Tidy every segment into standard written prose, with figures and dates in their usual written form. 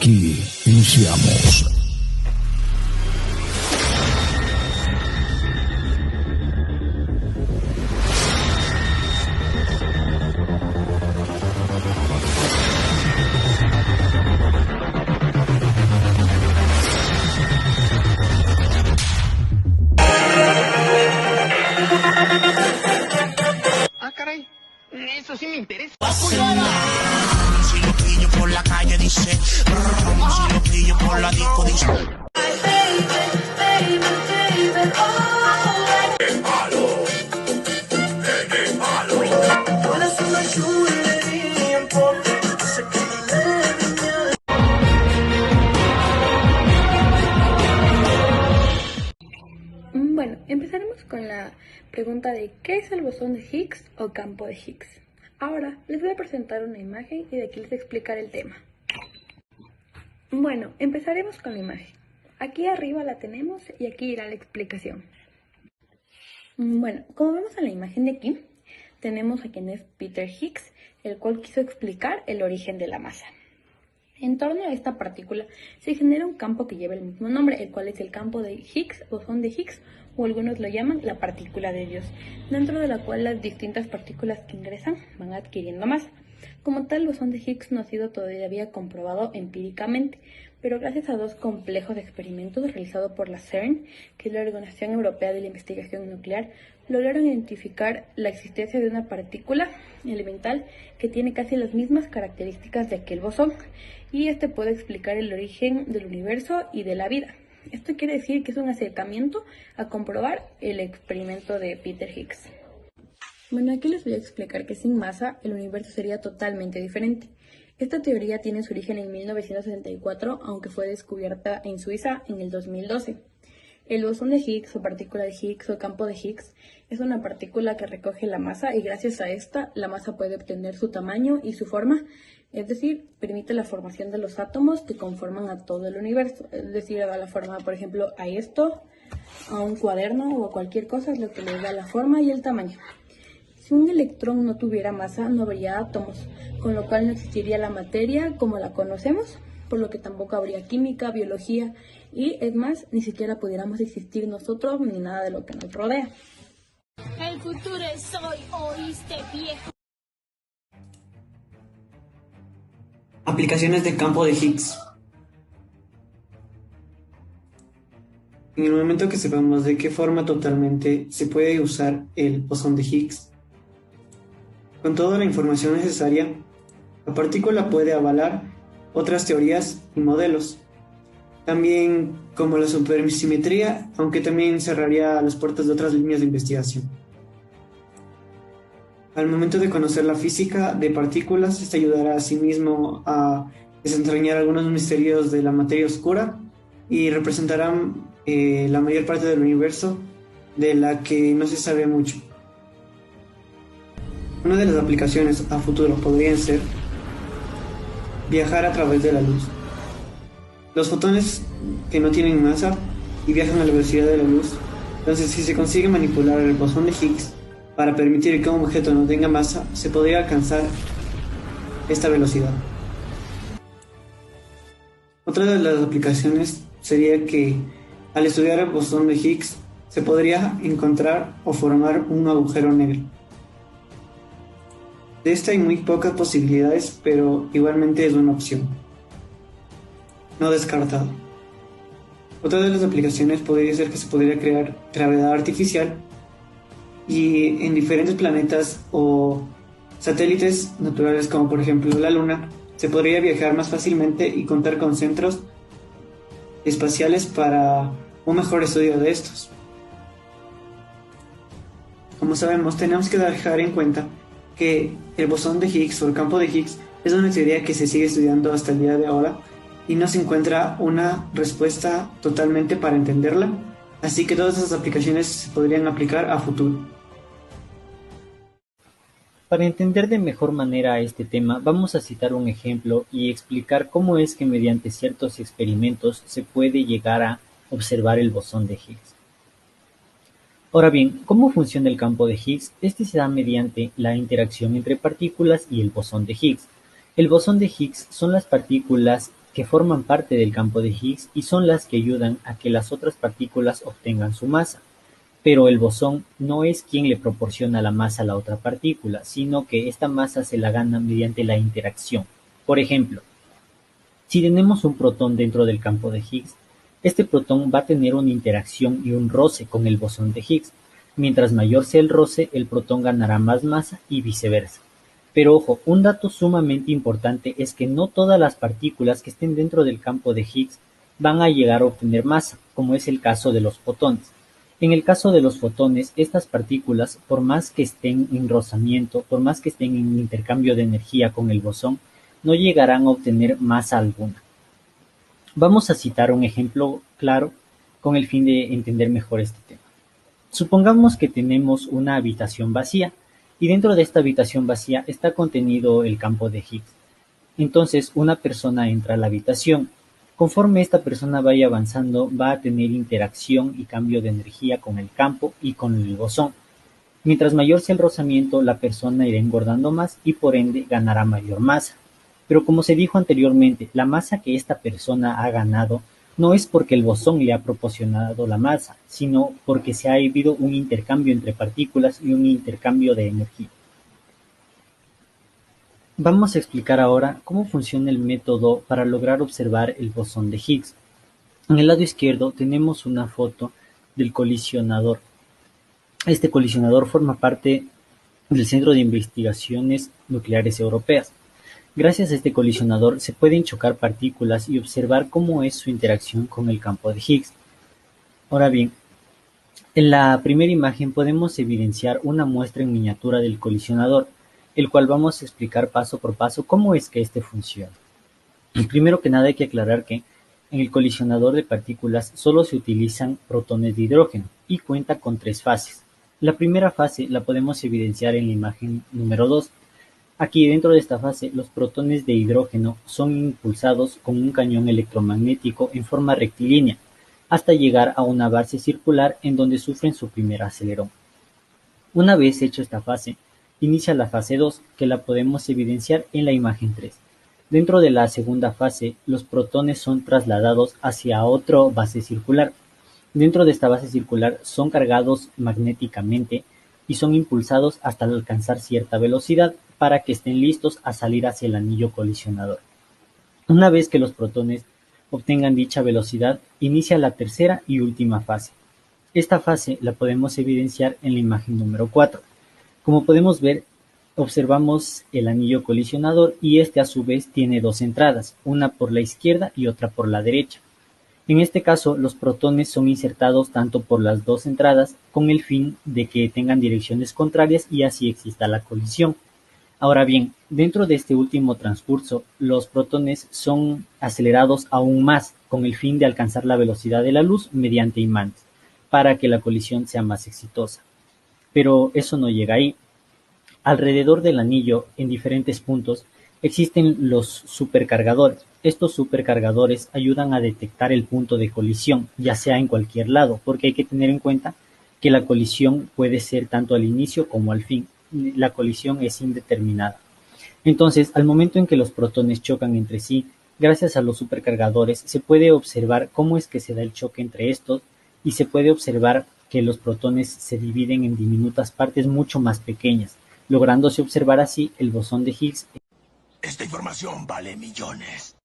Aquí iniciamos. Ah, caray. Eso sí me interesa. Si lo pillo por la calle dice, si lo pillo por la disco dice. Bueno, empezaremos con la pregunta de ¿qué es el bosón de Higgs o campo de Higgs? Ahora les voy a presentar una imagen y de aquí les explicaré el tema. Bueno, empezaremos con la imagen. Aquí arriba la tenemos y aquí irá la explicación. Bueno, como vemos en la imagen de aquí, tenemos a quien es Peter Higgs, el cual quiso explicar el origen de la masa. En torno a esta partícula se genera un campo que lleva el mismo nombre, el cual es el campo de Higgs, bosón de Higgs, o algunos lo llaman la partícula de Dios, dentro de la cual las distintas partículas que ingresan van adquiriendo masa. Como tal, el bosón de Higgs no ha sido todavía comprobado empíricamente, pero gracias a dos complejos experimentos realizados por la CERN, que es la Organización Europea de la Investigación Nuclear, lograron identificar la existencia de una partícula elemental que tiene casi las mismas características de aquel bosón, y este puede explicar el origen del universo y de la vida. Esto quiere decir que es un acercamiento a comprobar el experimento de Peter Higgs. Bueno, aquí les voy a explicar que sin masa el universo sería totalmente diferente. Esta teoría tiene su origen en 1964, aunque fue descubierta en Suiza en el 2012. El bosón de Higgs o partícula de Higgs o campo de Higgs es una partícula que recoge la masa y gracias a esta la masa puede obtener su tamaño y su forma, es decir, permite la formación de los átomos que conforman a todo el universo, es decir, da la forma, por ejemplo, a esto, a un cuaderno o a cualquier cosa, es lo que le da la forma y el tamaño. Si un electrón no tuviera masa, no habría átomos, con lo cual no existiría la materia como la conocemos, por lo que tampoco habría química, biología y, es más, ni siquiera pudiéramos existir nosotros ni nada de lo que nos rodea. El futuro es hoy, ¿oíste, viejo? Aplicaciones de campo de Higgs. En el momento que sepamos de qué forma totalmente se puede usar el bosón de Higgs, con toda la información necesaria, la partícula puede avalar otras teorías y modelos, también como la supersimetría, aunque también cerraría las puertas de otras líneas de investigación. Al momento de conocer la física de partículas, esto ayudará a sí mismo a desentrañar algunos misterios de la materia oscura y representarán la mayor parte del universo de la que no se sabe mucho. Una de las aplicaciones a futuro podrían ser viajar a través de la luz. Los fotones que no tienen masa y viajan a la velocidad de la luz, entonces si se consigue manipular el bosón de Higgs para permitir que un objeto no tenga masa, se podría alcanzar esta velocidad. Otra de las aplicaciones sería que al estudiar el bosón de Higgs se podría encontrar o formar un agujero negro. De esta hay muy pocas posibilidades, pero igualmente es una opción no descartada. Otra de las aplicaciones podría ser que se podría crear gravedad artificial y en diferentes planetas o satélites naturales como por ejemplo la Luna se podría viajar más fácilmente y contar con centros espaciales para un mejor estudio de estos. Como sabemos, tenemos que dejar en cuenta que el bosón de Higgs o el campo de Higgs es una teoría que se sigue estudiando hasta el día de ahora y no se encuentra una respuesta totalmente para entenderla, así que todas esas aplicaciones se podrían aplicar a futuro. Para entender de mejor manera este tema, vamos a citar un ejemplo y explicar cómo es que mediante ciertos experimentos se puede llegar a observar el bosón de Higgs. Ahora bien, ¿cómo funciona el campo de Higgs? Este se da mediante la interacción entre partículas y el bosón de Higgs. El bosón de Higgs son las partículas que forman parte del campo de Higgs y son las que ayudan a que las otras partículas obtengan su masa. Pero el bosón no es quien le proporciona la masa a la otra partícula, sino que esta masa se la gana mediante la interacción. Por ejemplo, si tenemos un protón dentro del campo de Higgs, este protón va a tener una interacción y un roce con el bosón de Higgs. Mientras mayor sea el roce, el protón ganará más masa y viceversa. Pero ojo, un dato sumamente importante es que no todas las partículas que estén dentro del campo de Higgs van a llegar a obtener masa, como es el caso de los fotones. En el caso de los fotones, estas partículas, por más que estén en rozamiento, por más que estén en intercambio de energía con el bosón, no llegarán a obtener masa alguna. Vamos a citar un ejemplo claro con el fin de entender mejor este tema. Supongamos que tenemos una habitación vacía y dentro de esta habitación vacía está contenido el campo de Higgs. Entonces una persona entra a la habitación. Conforme esta persona vaya avanzando, va a tener interacción y cambio de energía con el campo y con el bosón. Mientras mayor sea el rozamiento, la persona irá engordando más y por ende ganará mayor masa. Pero como se dijo anteriormente, la masa que esta persona ha ganado no es porque el bosón le ha proporcionado la masa, sino porque se ha habido un intercambio entre partículas y un intercambio de energía. Vamos a explicar ahora cómo funciona el método para lograr observar el bosón de Higgs. En el lado izquierdo tenemos una foto del colisionador. Este colisionador forma parte del Centro de Investigaciones Nucleares Europeas. Gracias a este colisionador se pueden chocar partículas y observar cómo es su interacción con el campo de Higgs. Ahora bien, en la primera imagen podemos evidenciar una muestra en miniatura del colisionador, el cual vamos a explicar paso por paso cómo es que este funciona. Primero que nada hay que aclarar que en el colisionador de partículas solo se utilizan protones de hidrógeno y cuenta con 3 fases. La primera fase la podemos evidenciar en la imagen número 2. Aquí dentro de esta fase los protones de hidrógeno son impulsados con un cañón electromagnético en forma rectilínea hasta llegar a una base circular en donde sufren su primer acelerón. Una vez hecho esta fase, inicia la fase 2, que la podemos evidenciar en la imagen 3. Dentro de la segunda fase, los protones son trasladados hacia otra base circular. Dentro de esta base circular son cargados magnéticamente y son impulsados hasta alcanzar cierta velocidad para que estén listos a salir hacia el anillo colisionador. Una vez que los protones obtengan dicha velocidad, inicia la tercera y última fase. Esta fase la podemos evidenciar en la imagen número 4. Como podemos ver, observamos el anillo colisionador y este a su vez tiene 2 entradas, una por la izquierda y otra por la derecha. En este caso, los protones son insertados tanto por las 2 entradas con el fin de que tengan direcciones contrarias y así exista la colisión. Ahora bien, dentro de este último transcurso, los protones son acelerados aún más con el fin de alcanzar la velocidad de la luz mediante imanes, para que la colisión sea más exitosa. Pero eso no llega ahí. Alrededor del anillo, en diferentes puntos, existen los supercargadores. Estos supercargadores ayudan a detectar el punto de colisión, ya sea en cualquier lado, porque hay que tener en cuenta que la colisión puede ser tanto al inicio como al fin. La colisión es indeterminada. Entonces, al momento en que los protones chocan entre sí, gracias a los supercargadores, se puede observar cómo es que se da el choque entre estos y se puede observar que los protones se dividen en diminutas partes mucho más pequeñas, lográndose observar así el bosón de Higgs. Esta información vale millones.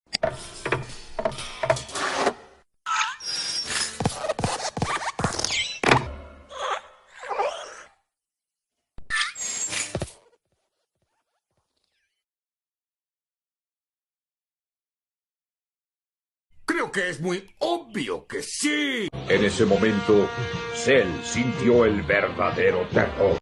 Creo que es muy obvio que sí. En ese momento, Cell sintió el verdadero terror.